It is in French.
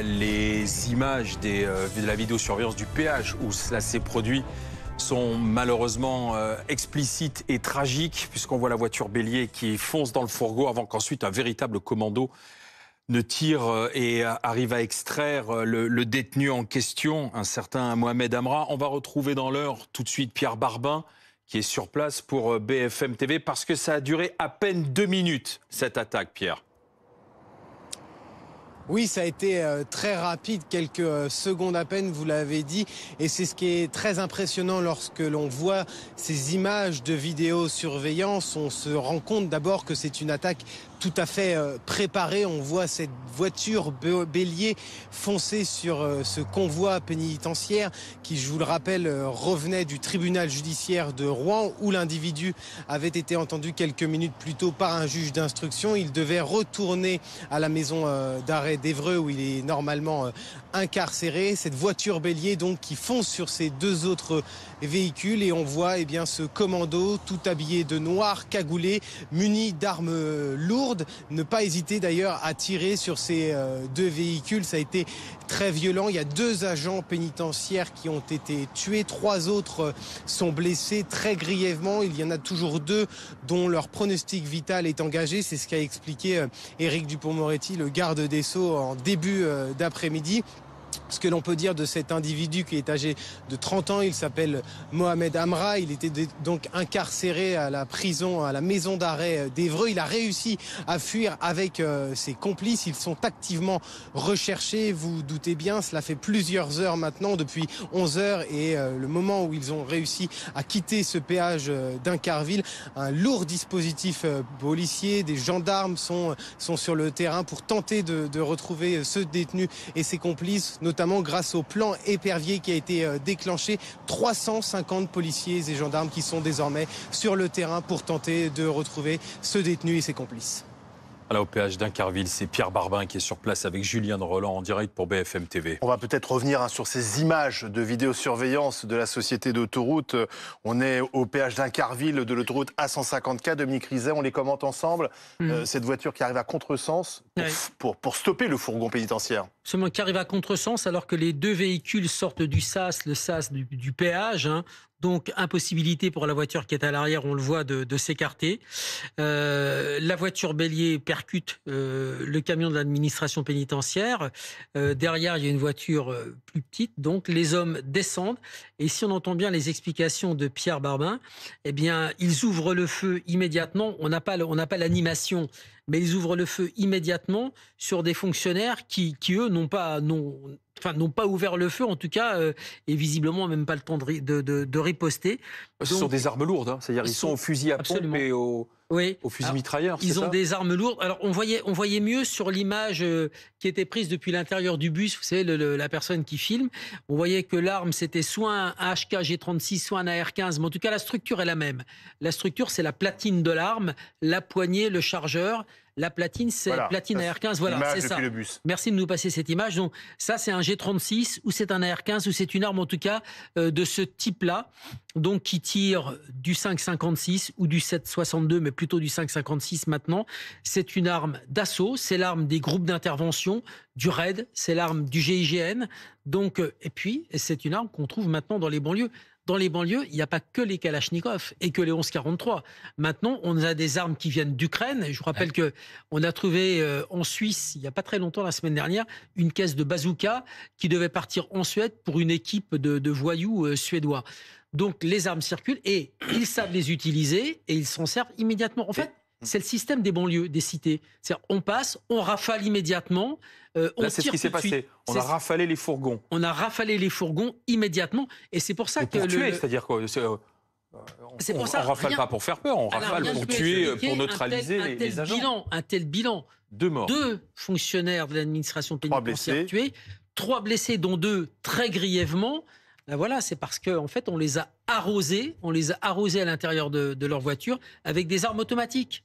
Les images de la vidéosurveillance du péage où cela s'est produit sont malheureusement explicites et tragiques, puisqu'on voit la voiture bélier qui fonce dans le fourgon avant qu'ensuite un véritable commando ne tire et arrive à extraire le détenu en question, un certain Mohamed Amra. On va retrouver dans l'heure tout de suite Pierre Barbin, qui est sur place pour BFM TV, parce que ça a duré à peine 2 minutes, cette attaque, Pierre. Oui, ça a été très rapide, quelques secondes à peine, vous l'avez dit. Et c'est ce qui est très impressionnant lorsque l'on voit ces images de vidéosurveillance. On se rend compte d'abord que c'est une attaque tout à fait préparée. On voit cette voiture bélier foncer sur ce convoi pénitentiaire qui, je vous le rappelle, revenait du tribunal judiciaire de Rouen où l'individu avait été entendu quelques minutes plus tôt par un juge d'instruction. Il devait retourner à la maison d'arrêt d'Évreux où il est normalement incarcéré. Cette voiture bélier donc qui fonce sur ces deux autres véhicules et on voit ce commando tout habillé de noir, cagoulé, muni d'armes lourdes. Ne pas hésiter d'ailleurs à tirer sur ces deux véhicules. Ça a été très violent. Il y a 2 agents pénitentiaires qui ont été tués. 3 autres sont blessés très grièvement. Il y en a toujours 2 dont leur pronostic vital est engagé. C'est ce qu'a expliqué Éric Dupond-Moretti, le garde des Sceaux, en début d'après-midi. Ce que l'on peut dire de cet individu qui est âgé de 30 ans, il s'appelle Mohamed Amra. Il était donc incarcéré à la prison, à la maison d'arrêt d'Évreux. Il a réussi à fuir avec ses complices. Ils sont activement recherchés. Vous doutez bien, cela fait plusieurs heures maintenant, depuis 11 heures. Et le moment où ils ont réussi à quitter ce péage d'Incarville, un lourd dispositif policier, des gendarmes sont sur le terrain pour tenter de retrouver ce détenu et ses complices, notamment grâce au plan épervier qui a été déclenché. 350 policiers et gendarmes qui sont désormais sur le terrain pour tenter de retrouver ce détenu et ses complices. Voilà, au péage d'Incarville, c'est Pierre Barbin qui est sur place avec Julien de Roland en direct pour BFM TV. On va peut-être revenir sur ces images de vidéosurveillance de la société d'autoroute. On est au péage d'Incarville de l'autoroute A154. Dominique Rizet, on les commente ensemble. Cette voiture qui arrive à contresens pour stopper le fourgon pénitentiaire. Absolument, qui arrive à contresens alors que les 2 véhicules sortent du sas, le sas du péage. Donc, impossibilité pour la voiture qui est à l'arrière, on le voit, de s'écarter. La voiture bélier percute le camion de l'administration pénitentiaire. Derrière, il y a une voiture plus petite. Donc, les hommes descendent. Et si on entend bien les explications de Pierre Barbin, ils ouvrent le feu immédiatement. On n'a pas l'animation, mais ils ouvrent le feu immédiatement sur des fonctionnaires qui eux, n'ont pas ouvert le feu, en tout cas, et visiblement même pas le temps de riposter. Ce sont des armes lourdes, c'est-à-dire ils sont au fusil à pompe et au fusil mitrailleur. Ils ont des armes lourdes. Alors on voyait mieux sur l'image qui était prise depuis l'intérieur du bus, vous savez, la personne qui filme. On voyait que l'arme, c'était soit un HK G36, soit un AR-15, mais en tout cas la structure est la même. La structure, c'est la platine de l'arme, la poignée, le chargeur. La platine, c'est platine AR-15. Voilà, c'est ça. Le bus. Merci de nous passer cette image. Donc, ça, c'est un G36 ou c'est un AR-15 ou c'est une arme, en tout cas, de ce type-là. Donc, qui tire du 5,56 ou du 7,62, mais plutôt du 5,56 maintenant. C'est une arme d'assaut. C'est l'arme des groupes d'intervention, du RAID. C'est l'arme du GIGN. Donc, et puis, c'est une arme qu'on trouve maintenant dans les banlieues. Dans les banlieues, il n'y a pas que les Kalachnikov et que les 11-43. Maintenant, on a des armes qui viennent d'Ukraine. Je vous rappelle qu'on a trouvé en Suisse, il n'y a pas très longtemps, la semaine dernière, une caisse de bazooka qui devait partir en Suède pour une équipe de voyous suédois. Donc, les armes circulent et ils savent les utiliser et ils s'en servent immédiatement. En fait, c'est le système des banlieues, des cités. C'est-à-dire, on passe, on rafale immédiatement, Là, c'est ce qui s'est passé. On a rafalé les fourgons. On a rafalé les fourgons immédiatement. Et c'est pour ça que... Pour tuer, c'est-à-dire quoi on ne rafale pas pour faire peur, on rafale pour tuer, pour neutraliser les agents. Un tel bilan. 2 morts. 2 fonctionnaires de l'administration pénitentiaire tués, 3 blessés, dont 2 très grièvement. Ben voilà, c'est parce qu'en fait, on les a arrosés à l'intérieur de leur voiture avec des armes automatiques.